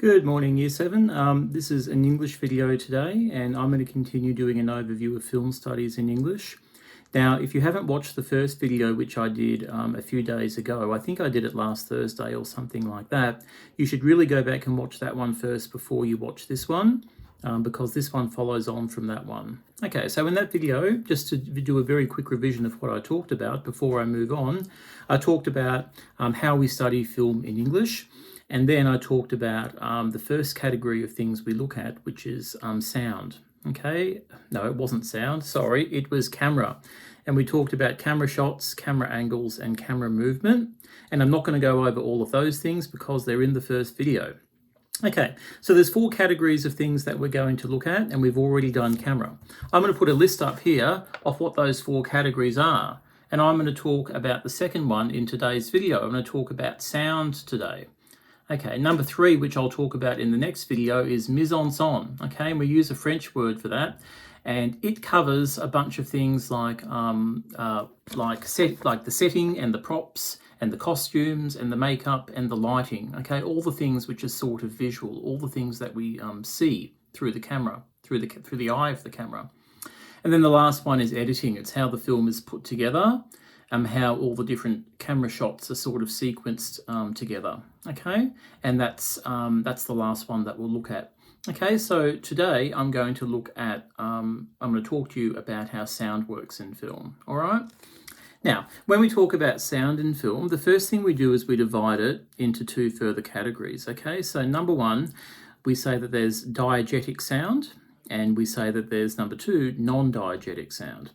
Good morning, Year 7. This is an English video today, and I'm going to continue doing an overview of film studies in English. Now, if you haven't watched the first video, which I did a few days ago, I think I did it last Thursday or something like that, you should really go back and watch that one first before you watch this one, because this one follows on from that one. Okay, so in that video, just to do a very quick revision of what I talked about before I move on, I talked about how we study film in English. And then I talked about the first category of things we look at, which is sound. Okay, no, it wasn't sound, sorry, it was camera. And we talked about camera shots, camera angles, and camera movement. And I'm not going to go over all of those things because they're in the first video. Okay, so there's 4 categories of things that we're going to look at, and we've already done camera. I'm going to put a list up here of what those 4 categories are. And I'm going to talk about the second one in today's video. I'm going to talk about sound today. Okay, number 3, which I'll talk about in the next video, is mise en scène. Okay, and we use a French word for that, and it covers a bunch of things like the setting and the props and the costumes and the makeup and the lighting. Okay, all the things which are sort of visual, all the things that we see through the camera, through the eye of the camera. And then the last one is editing. It's how the film is put together. How all the different camera shots are sort of sequenced together, okay? And that's the last one that we'll look at. Okay, so today I'm going to look at, I'm going to talk to you about how sound works in film, all right? Now, when we talk about sound in film, the first thing we do is we divide it into 2 further categories, okay? So number 1, we say that there's diegetic sound, and we say that there's number 2, non-diegetic sound.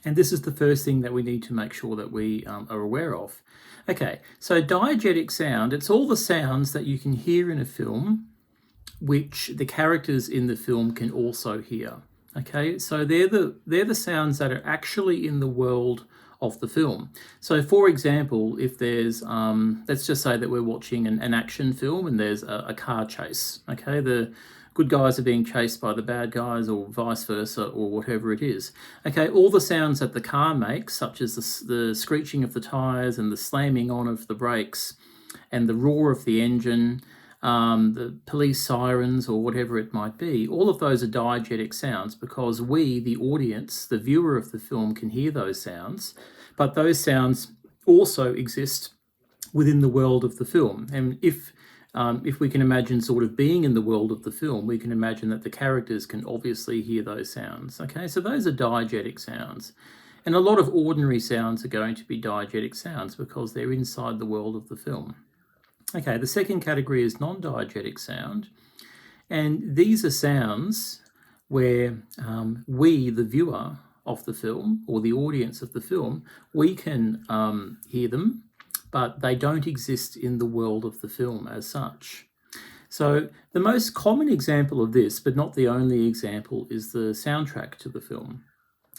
And this is the first thing that we need to make sure that we are aware of. Okay, so diegetic sound, it's all the sounds that you can hear in a film, which the characters in the film can also hear. Okay, so they're the sounds that are actually in the world of the film. So for example, if there's, let's just say that we're watching an action film and there's a car chase, okay? The good guys are being chased by the bad guys or vice versa or whatever it is. Okay, all the sounds that the car makes, such as the screeching of the tires and the slamming on of the brakes and the roar of the engine, the police sirens or whatever it might be, all of those are diegetic sounds because we, the audience, the viewer of the film, can hear those sounds, but those sounds also exist within the world of the film. And if we can imagine sort of being in the world of the film, we can imagine that the characters can obviously hear those sounds. Okay, so those are diegetic sounds. And a lot of ordinary sounds are going to be diegetic sounds because they're inside the world of the film. Okay, the second category is non-diegetic sound. And these are sounds where we, the viewer of the film, or the audience of the film, we can hear them, but they don't exist in the world of the film as such. So the most common example of this, but not the only example, is the soundtrack to the film.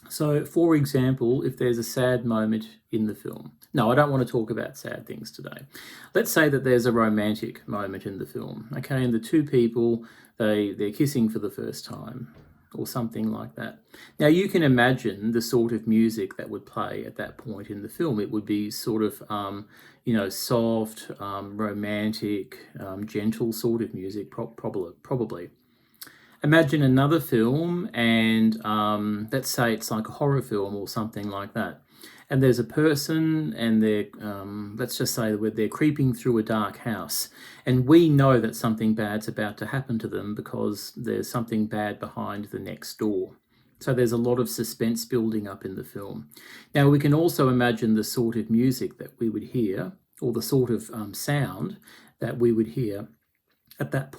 So for example, if there's a sad moment in the film. No, I don't want to talk about sad things today. Let's say that there's a romantic moment in the film, okay, and the 2 people, they're kissing for the first time, or something like that. Now you can imagine the sort of music that would play at that point in the film. It would be sort of, soft, romantic, gentle sort of music, probably. Imagine another film and let's say it's like a horror film or something like that. And there's a person and they're, let's just say they're creeping through a dark house. And we know that something bad's about to happen to them because there's something bad behind the next door. So there's a lot of suspense building up in the film. Now we can also imagine the sort of music that we would hear, or the sort of sound that we would hear at that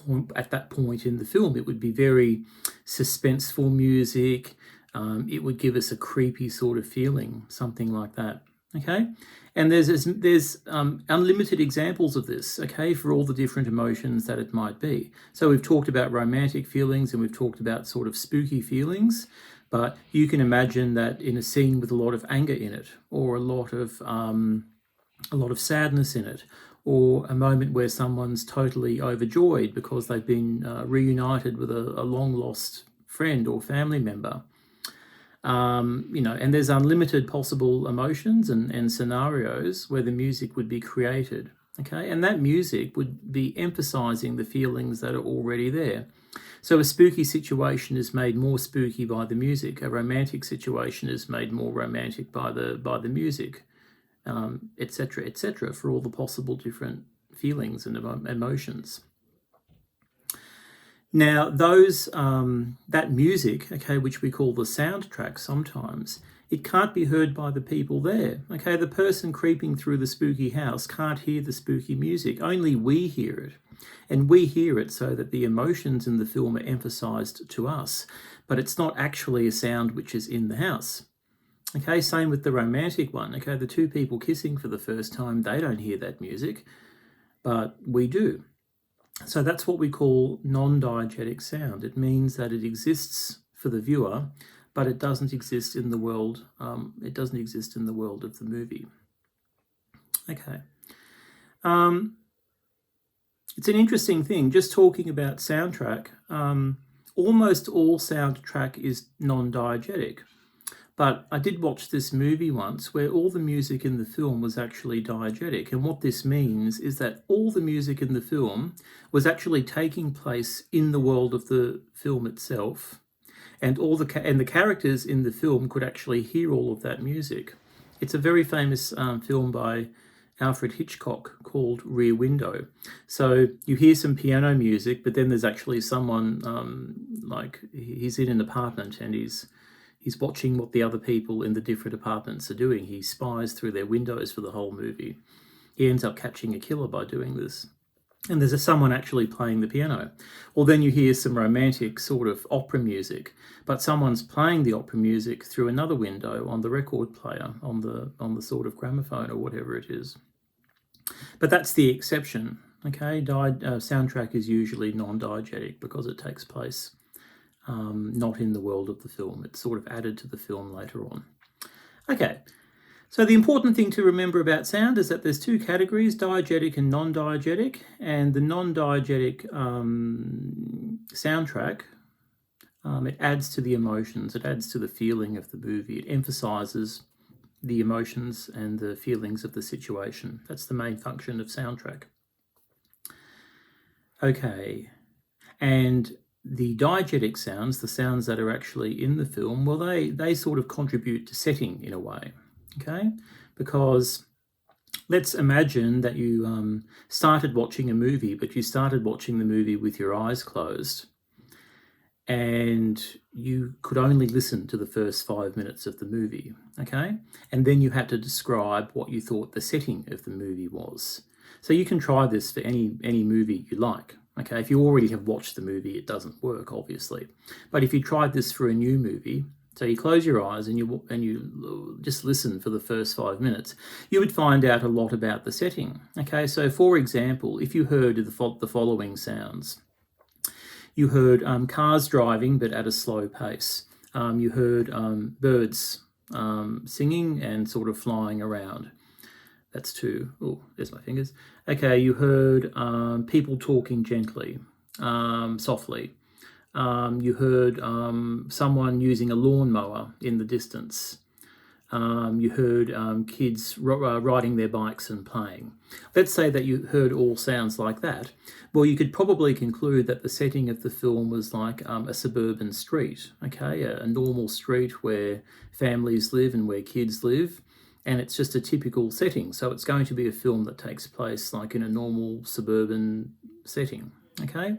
point in the film. It would be very suspenseful music. It would give us a creepy sort of feeling, something like that. Okay, and there's unlimited examples of this. Okay, for all the different emotions that it might be. So we've talked about romantic feelings and we've talked about sort of spooky feelings, but you can imagine that in a scene with a lot of anger in it, or a lot of sadness in it, or a moment where someone's totally overjoyed because they've been reunited with a long-lost friend or family member. And there's unlimited possible emotions and scenarios where the music would be created. okay? And that music would be emphasizing the feelings that are already there. So a spooky situation is made more spooky by the music. A romantic situation is made more romantic by the music, etc., etc., for all the possible different feelings and emotions. Now, that music, okay, which we call the soundtrack sometimes, it can't be heard by the people there. Okay, the person creeping through the spooky house can't hear the spooky music. Only we hear it. And we hear it so that the emotions in the film are emphasized to us, but it's not actually a sound which is in the house. Okay, same with the romantic one. Okay, the two people kissing for the first time, they don't hear that music, but we do. So that's what we call non-diegetic sound. It means that it exists for the viewer, but it doesn't exist in the world. It doesn't exist in the world of the movie. Okay. It's an interesting thing, just talking about soundtrack. Almost all soundtrack is non-diegetic. But I did watch this movie once where all the music in the film was actually diegetic. And what this means is that all the music in the film was actually taking place in the world of the film itself. And the characters in the film could actually hear all of that music. It's a very famous film by Alfred Hitchcock called Rear Window. So you hear some piano music, but then there's actually someone, like he's in an apartment and he's watching what the other people in the different apartments are doing. He spies through their windows for the whole movie. He ends up catching a killer by doing this. And there's someone actually playing the piano. Or then you hear some romantic sort of opera music, but someone's playing the opera music through another window on the record player, on the sort of gramophone or whatever it is. But that's the exception, okay? Soundtrack is usually non-diegetic because it takes place not in the world of the film. It's sort of added to the film later on. Okay, so the important thing to remember about sound is that there's two categories, diegetic and non-diegetic, and the non-diegetic soundtrack, it adds to the emotions, it adds to the feeling of the movie, it emphasizes the emotions and the feelings of the situation. That's the main function of soundtrack. Okay, and the diegetic sounds, the sounds that are actually in the film, well, they sort of contribute to setting in a way, okay? Because let's imagine that you started watching a movie, but you started watching the movie with your eyes closed, and you could only listen to the first 5 minutes of the movie, okay? And then you had to describe what you thought the setting of the movie was. So you can try this for any movie you like. Okay, if you already have watched the movie, it doesn't work, obviously. But if you tried this for a new movie, so you close your eyes and you just listen for the first 5 minutes, you would find out a lot about the setting. Okay, so for example, if you heard the following sounds, you heard cars driving but at a slow pace. You heard birds singing and sort of flying around. That's two. Oh, there's my fingers. Okay, you heard people talking gently, softly. You heard someone using a lawnmower in the distance. You heard kids riding their bikes and playing. Let's say that you heard all sounds like that. Well, you could probably conclude that the setting of the film was like a suburban street, okay, a normal street where families live and where kids live. And it's just a typical setting. So it's going to be a film that takes place like in a normal suburban setting, okay?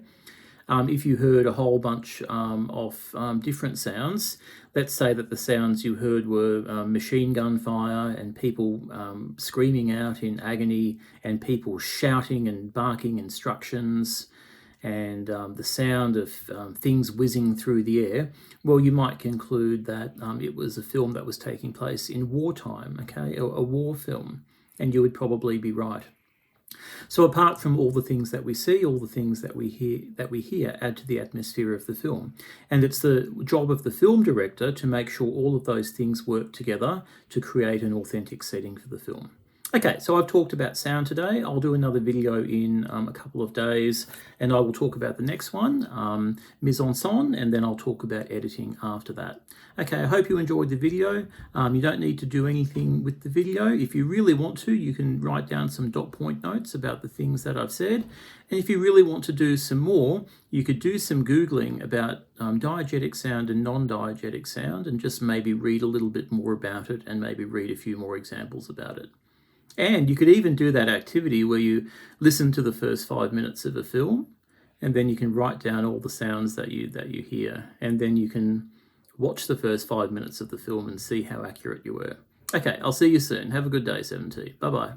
If you heard a whole bunch of different sounds, let's say that the sounds you heard were machine gun fire and people screaming out in agony and people shouting and barking instructions and the sound of things whizzing through the air, well, you might conclude that it was a film that was taking place in wartime, okay, a war film, and you would probably be right. So apart from all the things that we see, all the things that we hear add to the atmosphere of the film. And it's the job of the film director to make sure all of those things work together to create an authentic setting for the film. Okay, so I've talked about sound today. I'll do another video in a couple of days, and I will talk about the next one, mise en son, and then I'll talk about editing after that. Okay, I hope you enjoyed the video. You don't need to do anything with the video. If you really want to, you can write down some dot point notes about the things that I've said. And if you really want to do some more, you could do some Googling about diegetic sound and non-diegetic sound, and just maybe read a little bit more about it, and maybe read a few more examples about it. And you could even do that activity where you listen to the first 5 minutes of a film, and then you can write down all the sounds that you hear, and then you can watch the first 5 minutes of the film and see how accurate you were. Okay, I'll see you soon. Have a good day, 7T. Bye-bye.